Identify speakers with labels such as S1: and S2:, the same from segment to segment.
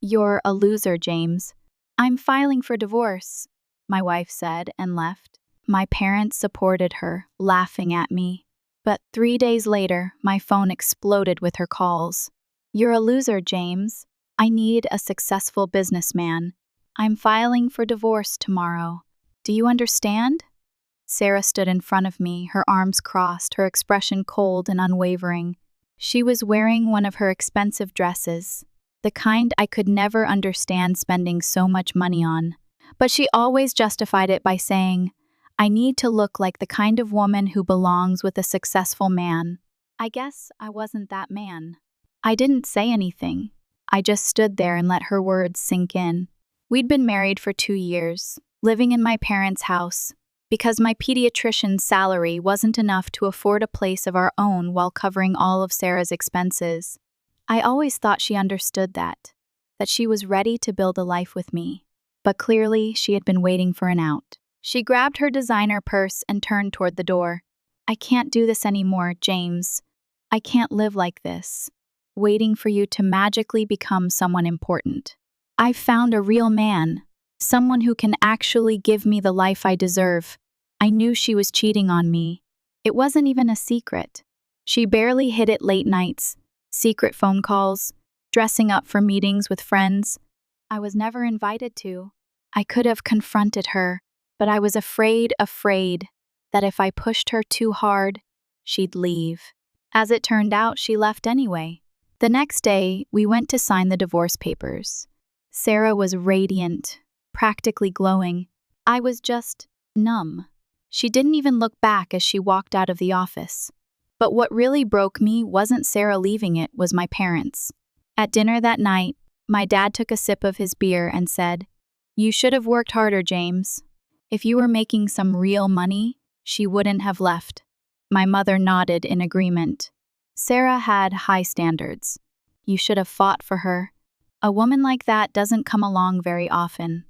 S1: "You're a loser, James. I'm filing for divorce," my wife said and left. My parents supported her, laughing at me. But 3 days later, my phone exploded with her calls. "You're a loser, James. I need a successful businessman. I'm filing for divorce tomorrow. Do you understand?" Sarah stood in front of me, her arms crossed, her expression cold and unwavering. She was wearing one of her expensive dresses, the kind I could never understand spending so much money on. But she always justified it by saying, "I need to look like the kind of woman who belongs with a successful man." I guess I wasn't that man. I didn't say anything. I just stood there and let her words sink in. We'd been married for 2 years, living in my parents' house, because my pediatrician's salary wasn't enough to afford a place of our own while covering all of Sarah's expenses. I always thought she understood that she was ready to build a life with me. But clearly, she had been waiting for an out. She grabbed her designer purse and turned toward the door. "I can't do this anymore, James. I can't live like this, waiting for you to magically become someone important. I've found a real man, someone who can actually give me the life I deserve." I knew she was cheating on me. It wasn't even a secret. She barely hid it late nights, secret phone calls, dressing up for meetings with friends I was never invited to. I could have confronted her, but I was afraid that if I pushed her too hard, she'd leave. As it turned out, she left anyway. The next day, we went to sign the divorce papers. Sarah was radiant, practically glowing. I was just numb. She didn't even look back as she walked out of the office. But what really broke me wasn't Sarah leaving, it was my parents. At dinner that night, my dad took a sip of his beer and said, "You should have worked harder, James. If you were making some real money, she wouldn't have left." My mother nodded in agreement. Sarah had high standards. You should have fought for her. A woman like that doesn't come along very often.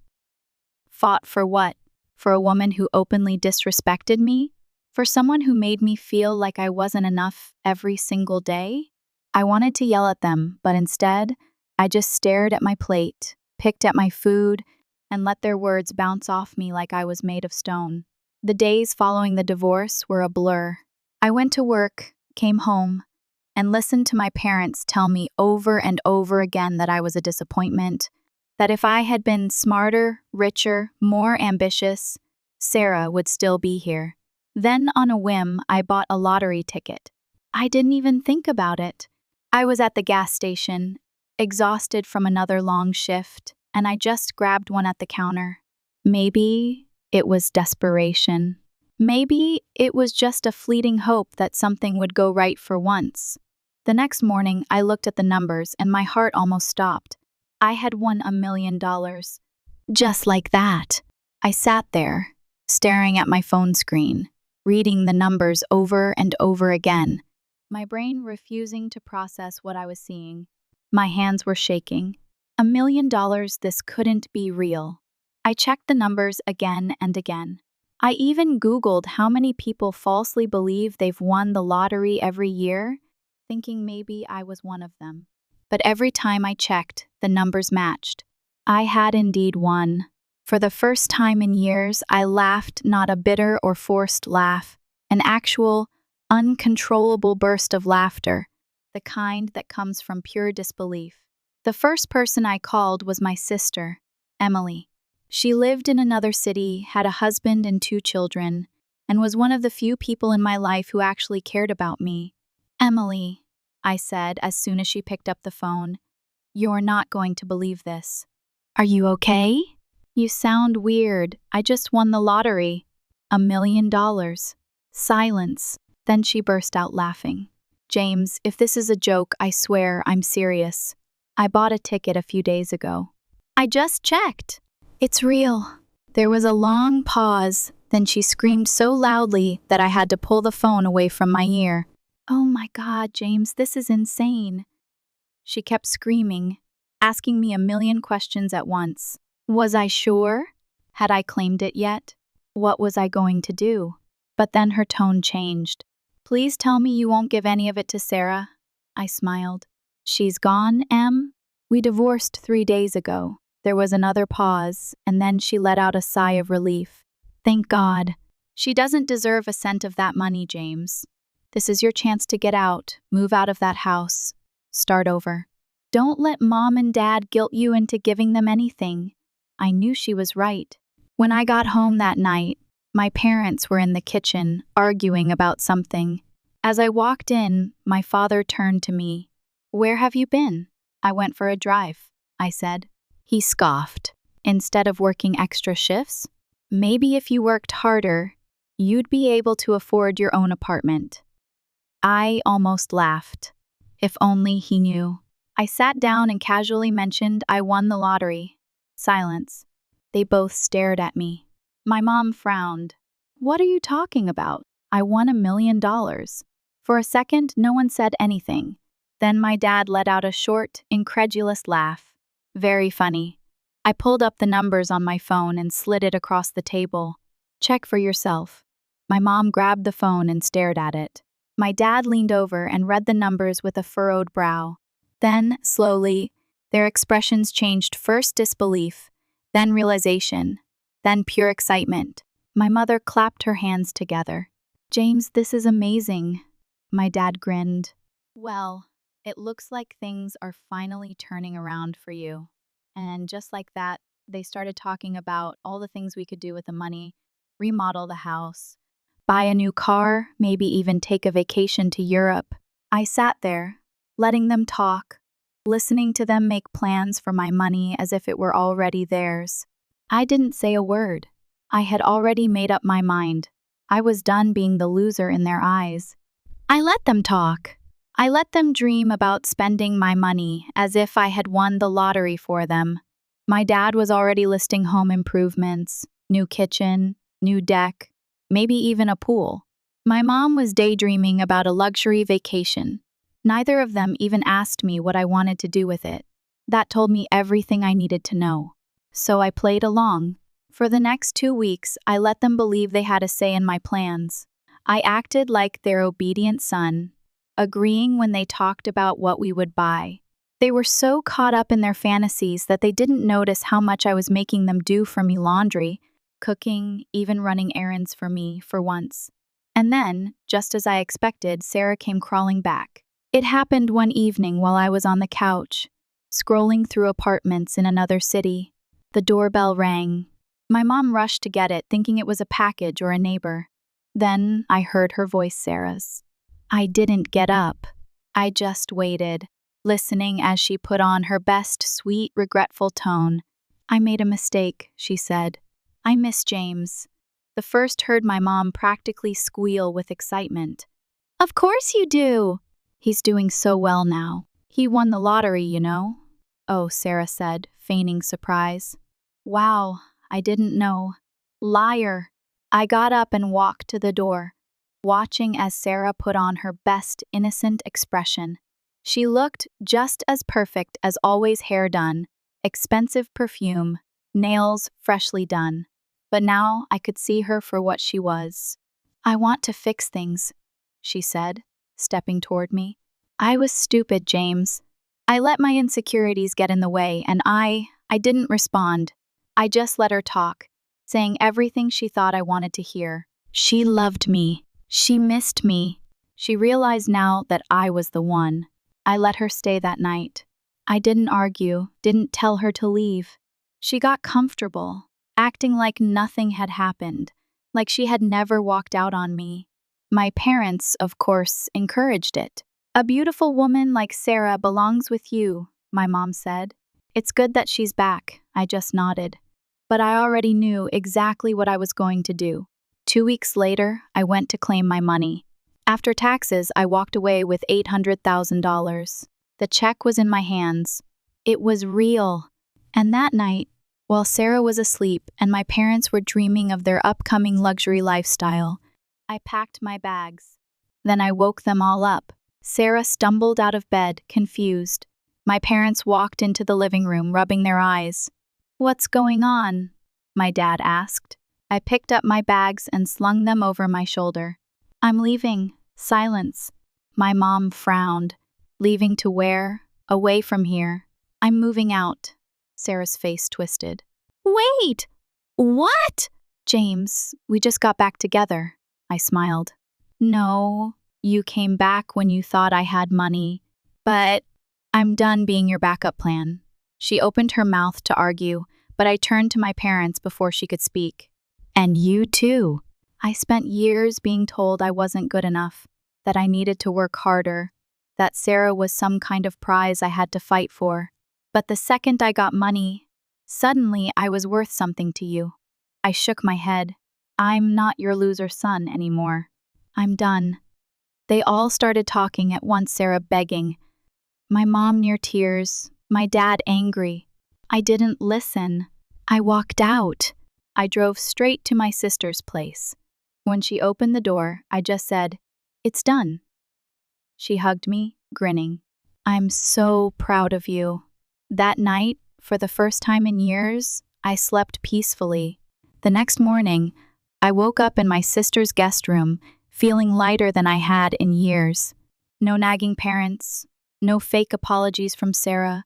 S1: Fought for what? For a woman who openly disrespected me? For someone who made me feel like I wasn't enough every single day? I wanted to yell at them, but instead, I just stared at my plate, picked at my food, and let their words bounce off me like I was made of stone. The days following the divorce were a blur. I went to work, came home, and listened to my parents tell me over and over again that I was a disappointment, that if I had been smarter, richer, more ambitious, Sarah would still be here. Then, on a whim, I bought a lottery ticket. I didn't even think about it. I was at the gas station, exhausted from another long shift, and I just grabbed one at the counter. Maybe it was desperation. Maybe it was just a fleeting hope that something would go right for once. The next morning, I looked at the numbers and my heart almost stopped. I had won $1 million. Just like that. I sat there, staring at my phone screen, reading the numbers over and over again, my brain refusing to process what I was seeing. My hands were shaking. $1 million, this couldn't be real. I checked the numbers again and again. I even Googled how many people falsely believe they've won the lottery every year, thinking maybe I was one of them. But every time I checked, the numbers matched. I had indeed won. For the first time in years, I laughed, not a bitter or forced laugh, an actual, uncontrollable burst of laughter, the kind that comes from pure disbelief. The first person I called was my sister, Emily. She lived in another city, had a husband and 2 children, and was one of the few people in my life who actually cared about me. "Emily," I said as soon as she picked up the phone, "you're not going to believe this. Are you okay?" "You sound weird. I just won the lottery. $1 million. Silence. Then she burst out laughing. "James, if this is a joke, I swear I'm serious. I bought a ticket a few days ago. I just checked. It's real." There was a long pause, then she screamed so loudly that I had to pull the phone away from my ear. "Oh my God, James, this is insane." She kept screaming, asking me a million questions at once. Was I sure? Had I claimed it yet? What was I going to do? But then her tone changed. "Please tell me you won't give any of it to Sarah." I smiled. "She's gone, Em?" We divorced 3 days ago. There was another pause, and then she let out a sigh of relief. Thank God. She doesn't deserve a cent of that money, James. This is your chance to get out, move out of that house, start over. Don't let Mom and Dad guilt you into giving them anything. I knew she was right. When I got home that night, my parents were in the kitchen, arguing about something. As I walked in, my father turned to me. Where have you been? I went for a drive, I said. He scoffed. Instead of working extra shifts? Maybe if you worked harder, you'd be able to afford your own apartment. I almost laughed. If only he knew. I sat down and casually mentioned I won the lottery. Silence. They both stared at me. My mom frowned. What are you talking about? I won $1 million. For a second, no one said anything. Then my dad let out a short, incredulous laugh. Very funny. I pulled up the numbers on my phone and slid it across the table. Check for yourself. My mom grabbed the phone and stared at it. My dad leaned over and read the numbers with a furrowed brow. Then, slowly, their expressions changed, first disbelief, then realization, then pure excitement. My mother clapped her hands together. James, this is amazing. My dad grinned. Well, it looks like things are finally turning around for you. And just like that, they started talking about all the things we could do with the money, remodel the house, buy a new car, maybe even take a vacation to Europe. I sat there, letting them talk, listening to them make plans for my money as if it were already theirs. I didn't say a word. I had already made up my mind. I was done being the loser in their eyes. I let them talk. I let them dream about spending my money as if I had won the lottery for them. My dad was already listing home improvements, new kitchen, new deck, maybe even a pool. My mom was daydreaming about a luxury vacation. Neither of them even asked me what I wanted to do with it. That told me everything I needed to know. So I played along. For the next 2 weeks, I let them believe they had a say in my plans. I acted like their obedient son, agreeing when they talked about what we would buy. They were so caught up in their fantasies that they didn't notice how much I was making them do for me: laundry, cooking, even running errands for me for once. And then, just as I expected, Sarah came crawling back. It happened one evening while I was on the couch, scrolling through apartments in another city. The doorbell rang. My mom rushed to get it, thinking it was a package or a neighbor. Then I heard her voice, Sarah's. I didn't get up. I just waited, listening as she put on her best sweet, regretful tone. I made a mistake, she said. I miss James. The first heard my mom practically squeal with excitement. Of course you do. He's doing so well now. He won the lottery, you know. Oh, Sarah said, feigning surprise. Wow, I didn't know. Liar. I got up and walked to the door, watching as Sarah put on her best innocent expression. She looked just as perfect as always, hair done, expensive perfume, nails freshly done. But now I could see her for what she was. I want to fix things, she said, stepping toward me. I was stupid, James. I let my insecurities get in the way, and I didn't respond. I just let her talk, saying everything she thought I wanted to hear. She loved me. She missed me. She realized now that I was the one. I let her stay that night. I didn't argue, didn't tell her to leave. She got comfortable, acting like nothing had happened, like she had never walked out on me. My parents, of course, encouraged it. A beautiful woman like Sarah belongs with you, my mom said. It's good that she's back, I just nodded. But I already knew exactly what I was going to do. 2 weeks later, I went to claim my money. After taxes, I walked away with $800,000. The check was in my hands. It was real. And that night, while Sarah was asleep and my parents were dreaming of their upcoming luxury lifestyle, I packed my bags. Then I woke them all up. Sarah stumbled out of bed, confused. My parents walked into the living room, rubbing their eyes. What's going on? My dad asked. I picked up my bags and slung them over my shoulder. I'm leaving. Silence. My mom frowned. Leaving to where? Away from here. I'm moving out. Sarah's face twisted. Wait! What? James, we just got back together. I smiled. No, you came back when you thought I had money. But I'm done being your backup plan. She opened her mouth to argue, but I turned to my parents before she could speak. And you too. I spent years being told I wasn't good enough, that I needed to work harder, that Sarah was some kind of prize I had to fight for. But the second I got money, suddenly I was worth something to you. I shook my head. I'm not your loser son anymore. I'm done. They all started talking at once, Sarah begging. My mom near tears, my dad angry. I didn't listen. I walked out. I drove straight to my sister's place. When she opened the door, I just said, "It's done." She hugged me, grinning. I'm so proud of you. That night, for the first time in years, I slept peacefully. The next morning, I woke up in my sister's guest room, feeling lighter than I had in years. No nagging parents, no fake apologies from Sarah,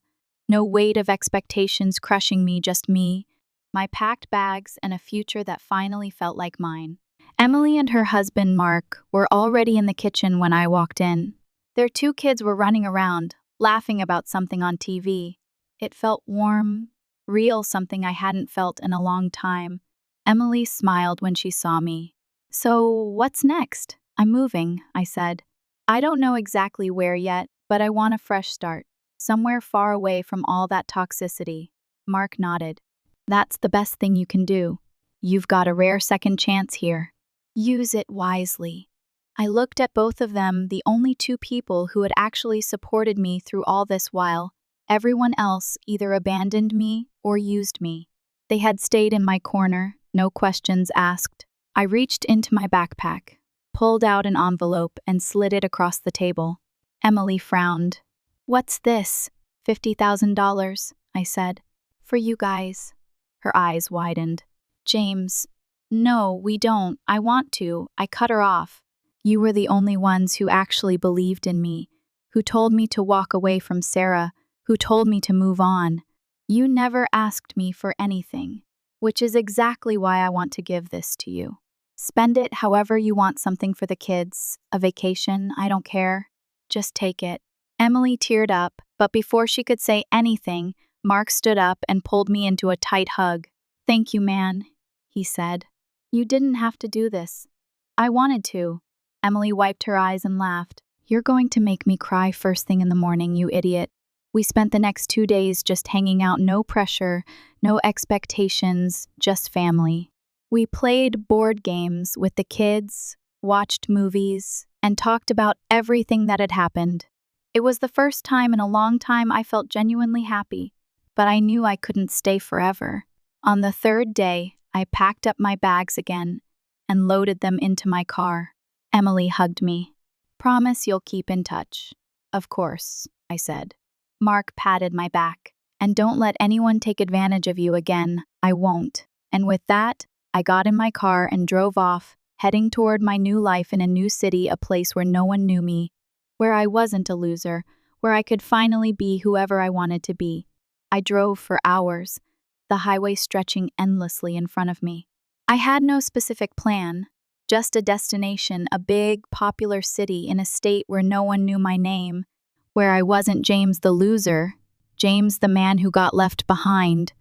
S1: no weight of expectations crushing me, just me, my packed bags, and a future that finally felt like mine. Emily and her husband, Mark, were already in the kitchen when I walked in. Their 2 kids were running around, laughing about something on TV. It felt warm, real, something I hadn't felt in a long time. Emily smiled when she saw me. So, what's next? I'm moving, I said. I don't know exactly where yet, but I want a fresh start, somewhere far away from all that toxicity. Mark nodded. That's the best thing you can do. You've got a rare second chance here. Use it wisely. I looked at both of them, the only 2 people who had actually supported me through all this while. Everyone else either abandoned me or used me. They had stayed in my corner, no questions asked. I reached into my backpack, pulled out an envelope, and slid it across the table. Emily frowned. What's this? $50,000, I said. For you guys. Her eyes widened. James, no, we don't. I want to. I cut her off. You were the only ones who actually believed in me, who told me to walk away from Sarah, who told me to move on. You never asked me for anything, which is exactly why I want to give this to you. Spend it however you want, something for the kids, a vacation, I don't care. Just take it. Emily teared up, but before she could say anything, Mark stood up and pulled me into a tight hug. Thank you, man, he said. You didn't have to do this. I wanted to. Emily wiped her eyes and laughed. You're going to make me cry first thing in the morning, you idiot. We spent the next 2 days just hanging out, no pressure, no expectations, just family. We played board games with the kids, watched movies, and talked about everything that had happened. It was the first time in a long time I felt genuinely happy, but I knew I couldn't stay forever. On the 3rd day, I packed up my bags again and loaded them into my car. Emily hugged me. Promise you'll keep in touch. Of course, I said. Mark patted my back. And don't let anyone take advantage of you again. I won't. And with that, I got in my car and drove off, heading toward my new life in a new city, a place where no one knew me, where I wasn't a loser, where I could finally be whoever I wanted to be. I drove for hours, the highway stretching endlessly in front of me. I had no specific plan, just a destination, a big, popular city in a state where no one knew my name, where I wasn't James the loser, James the man who got left behind,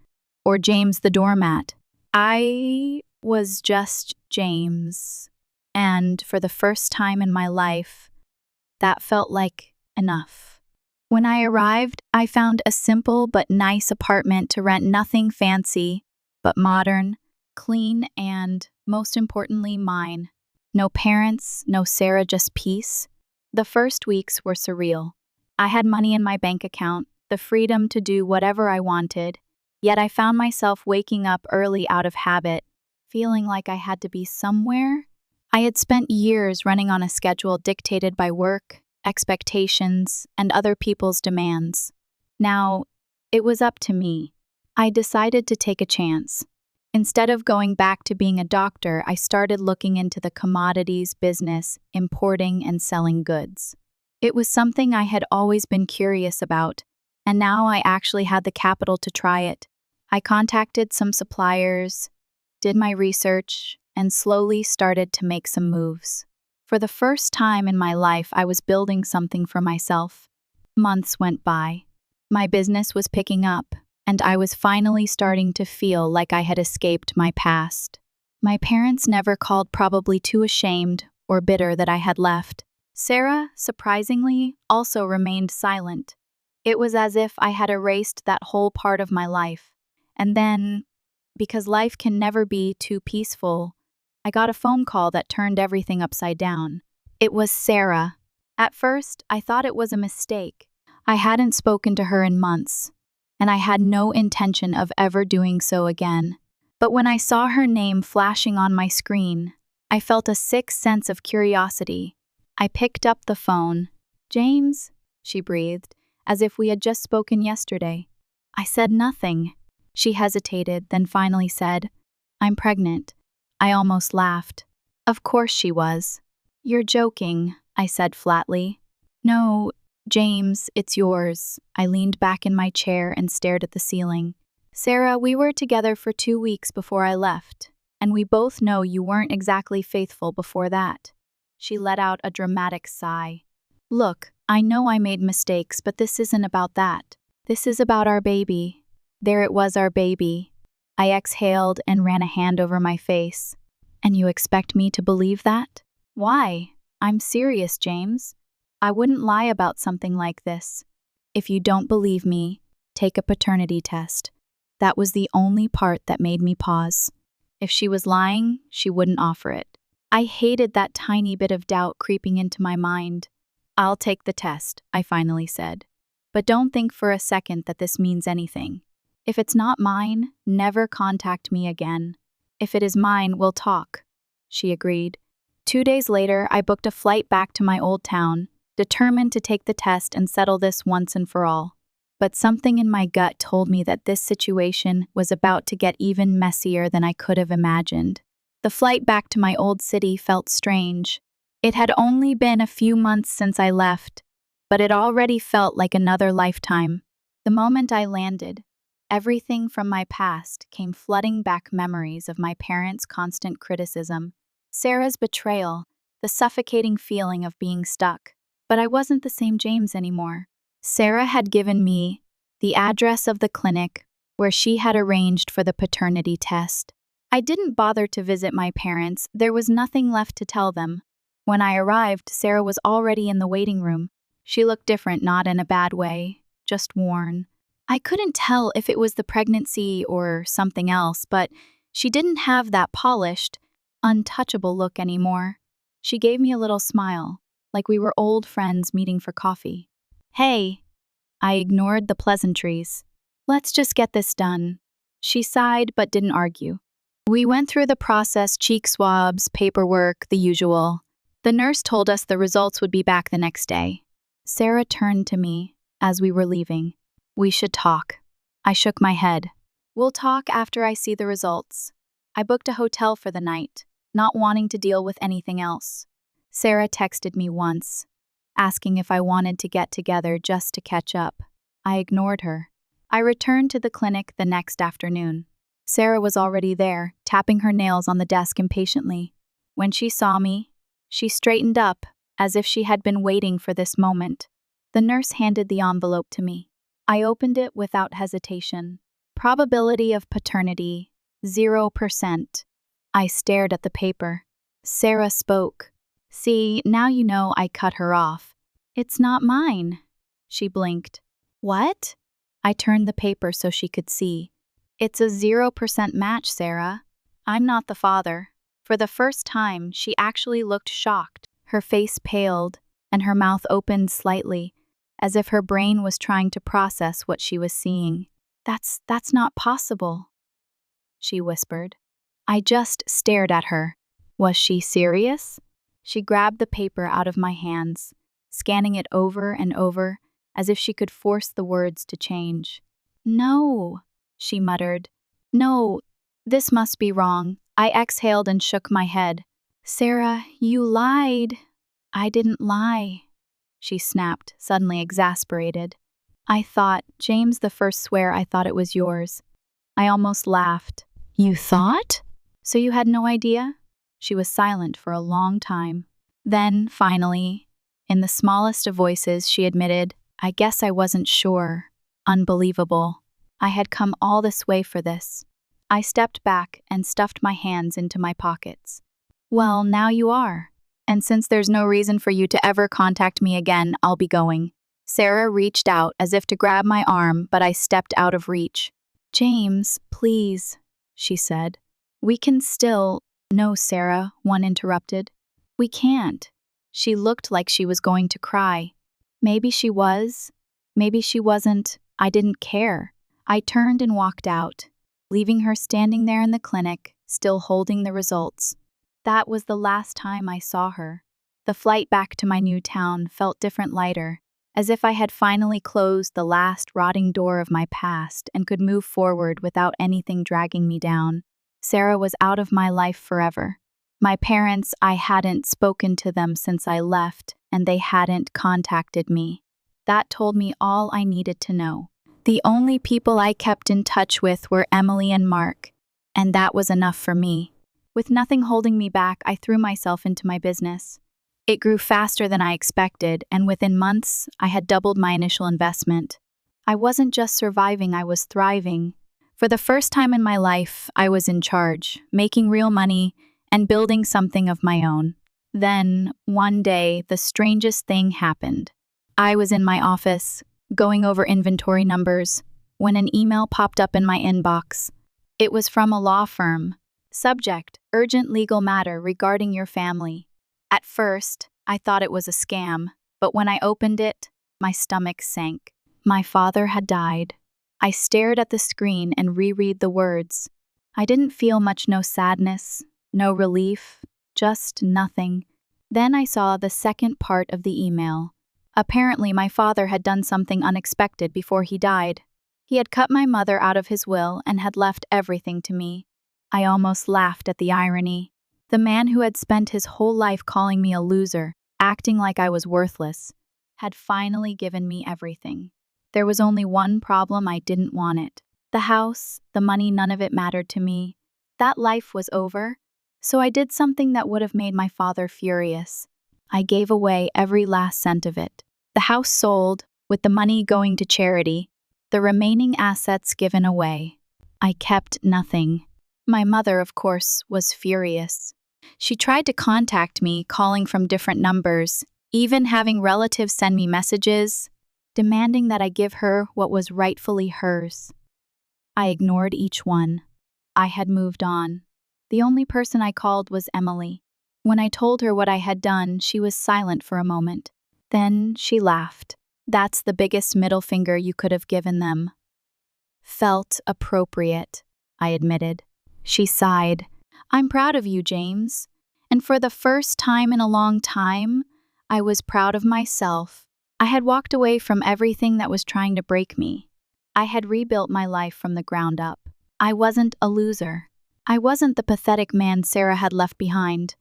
S1: or James the doormat. I was just James. And for the first time in my life, that felt like enough. When I arrived, I found a simple but nice apartment to rent, nothing fancy, but modern, clean, and, most importantly, mine. No parents, no Sarah, just peace. The first weeks were surreal. I had money in my bank account, the freedom to do whatever I wanted, yet I found myself waking up early out of habit, feeling like I had to be somewhere. I had spent years running on a schedule dictated by work, expectations, and other people's demands. Now, it was up to me. I decided to take a chance. Instead of going back to being a doctor, I started looking into the commodities business, importing and selling goods. It was something I had always been curious about, and now I actually had the capital to try it. I contacted some suppliers, did my research, and slowly started to make some moves. For the first time in my life, I was building something for myself. Months went by. My business was picking up, and I was finally starting to feel like I had escaped my past. My parents never called, probably too ashamed or bitter that I had left. Sarah, surprisingly, also remained silent. It was as if I had erased that whole part of my life. And then, because life can never be too peaceful, I got a phone call that turned everything upside down. It was Sarah. At first, I thought it was a mistake. I hadn't spoken to her in months, and I had no intention of ever doing so again. But when I saw her name flashing on my screen, I felt a sick sense of curiosity. I picked up the phone. "James," she breathed, as if we had just spoken yesterday. I said nothing. She hesitated, then finally said, "I'm pregnant." I almost laughed. Of course she was. "You're joking," I said flatly. "No, James, it's yours." I leaned back in my chair and stared at the ceiling. "Sarah, we were together for 2 weeks before I left, and we both know you weren't exactly faithful before that." She let out a dramatic sigh. "Look, I know I made mistakes, but this isn't about that. This is about our baby." There it was, our baby. I exhaled and ran a hand over my face. "And you expect me to believe that?" "Why? I'm serious, James. I wouldn't lie about something like this. If you don't believe me, take a paternity test." That was the only part that made me pause. If she was lying, she wouldn't offer it. I hated that tiny bit of doubt creeping into my mind. "I'll take the test," I finally said. "But don't think for a second that this means anything. If it's not mine, never contact me again. If it is mine, we'll talk." She agreed. 2 days later, I booked a flight back to my old town, determined to take the test and settle this once and for all. But something in my gut told me that this situation was about to get even messier than I could have imagined. The flight back to my old city felt strange. It had only been a few months since I left, but it already felt like another lifetime. The moment I landed, everything from my past came flooding back: memories of my parents' constant criticism, Sarah's betrayal, the suffocating feeling of being stuck. But I wasn't the same James anymore. Sarah had given me the address of the clinic where she had arranged for the paternity test. I didn't bother to visit my parents. There was nothing left to tell them. When I arrived, Sarah was already in the waiting room. She looked different, not in a bad way, just worn. I couldn't tell if it was the pregnancy or something else, but she didn't have that polished, untouchable look anymore. She gave me a little smile, like we were old friends meeting for coffee. "Hey." I ignored the pleasantries. "Let's just get this done." She sighed but didn't argue. We went through the process: cheek swabs, paperwork, the usual. The nurse told us the results would be back the next day. Sarah turned to me as we were leaving. "We should talk." I shook my head. "We'll talk after I see the results." I booked a hotel for the night, not wanting to deal with anything else. Sarah texted me once, asking if I wanted to get together just to catch up. I ignored her. I returned to the clinic the next afternoon. Sarah was already there, tapping her nails on the desk impatiently. When she saw me, she straightened up, as if she had been waiting for this moment. The nurse handed the envelope to me. I opened it without hesitation. Probability of paternity, 0%. I stared at the paper. Sarah spoke. "See, now you know." I cut her off. "It's not mine." She blinked. "What?" I turned the paper so she could see. "It's a 0% match, Sarah. I'm not the father." For the first time, she actually looked shocked. Her face paled, and her mouth opened slightly, as if her brain was trying to process what she was seeing. That's not possible," she whispered. I just stared at her. Was she serious? She grabbed the paper out of my hands, scanning it over and over, as if she could force the words to change. "No," she muttered. "No, this must be wrong." I exhaled and shook my head. "Sarah, you lied." "I didn't lie," she snapped, suddenly exasperated. I thought, James the first swear I thought it was yours. I almost laughed. You thought? So you had no idea? She was silent for a long time. Then, finally, in the smallest of voices, she admitted, I guess I wasn't sure. Unbelievable. I had come all this way for this. I stepped back and stuffed my hands into my pockets. Well, now you are. And since there's no reason for you to ever contact me again, I'll be going. Sarah reached out as if to grab my arm, but I stepped out of reach. James, please, she said. We can still— No, Sarah, one interrupted. We can't. She looked like she was going to cry. Maybe she was. Maybe she wasn't. I didn't care. I turned and walked out, leaving her standing there in the clinic, still holding the results. That was the last time I saw her. The flight back to my new town felt different, lighter, as if I had finally closed the last rotting door of my past and could move forward without anything dragging me down. Sarah was out of my life forever. My parents, I hadn't spoken to them since I left, and they hadn't contacted me. That told me all I needed to know. The only people I kept in touch with were Emily and Mark, and that was enough for me. With nothing holding me back, I threw myself into my business. It grew faster than I expected, and within months, I had doubled my initial investment. I wasn't just surviving, I was thriving. For the first time in my life, I was in charge, making real money and building something of my own. Then, one day, the strangest thing happened. I was in my office, going over inventory numbers, when an email popped up in my inbox. It was from a law firm. Subject: urgent legal matter regarding your family. At first, I thought it was a scam, but when I opened it, my stomach sank. My father had died. I stared at the screen and reread the words. I didn't feel much, no sadness, no relief, just nothing. Then I saw the second part of the email. Apparently, my father had done something unexpected before he died. He had cut my mother out of his will and had left everything to me. I almost laughed at the irony. The man who had spent his whole life calling me a loser, acting like I was worthless, had finally given me everything. There was only one problem: I didn't want it. The house, the money, none of it mattered to me. That life was over, so I did something that would have made my father furious. I gave away every last cent of it. The house sold, with the money going to charity, the remaining assets given away. I kept nothing. My mother, of course, was furious. She tried to contact me, calling from different numbers, even having relatives send me messages, demanding that I give her what was rightfully hers. I ignored each one. I had moved on. The only person I called was Emily. When I told her what I had done, she was silent for a moment. Then she laughed. That's the biggest middle finger you could have given them. Felt appropriate, I admitted. She sighed. I'm proud of you, James. And for the first time in a long time, I was proud of myself. I had walked away from everything that was trying to break me. I had rebuilt my life from the ground up. I wasn't a loser. I wasn't the pathetic man Sarah had left behind.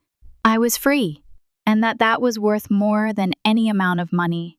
S1: I was free, and that was worth more than any amount of money.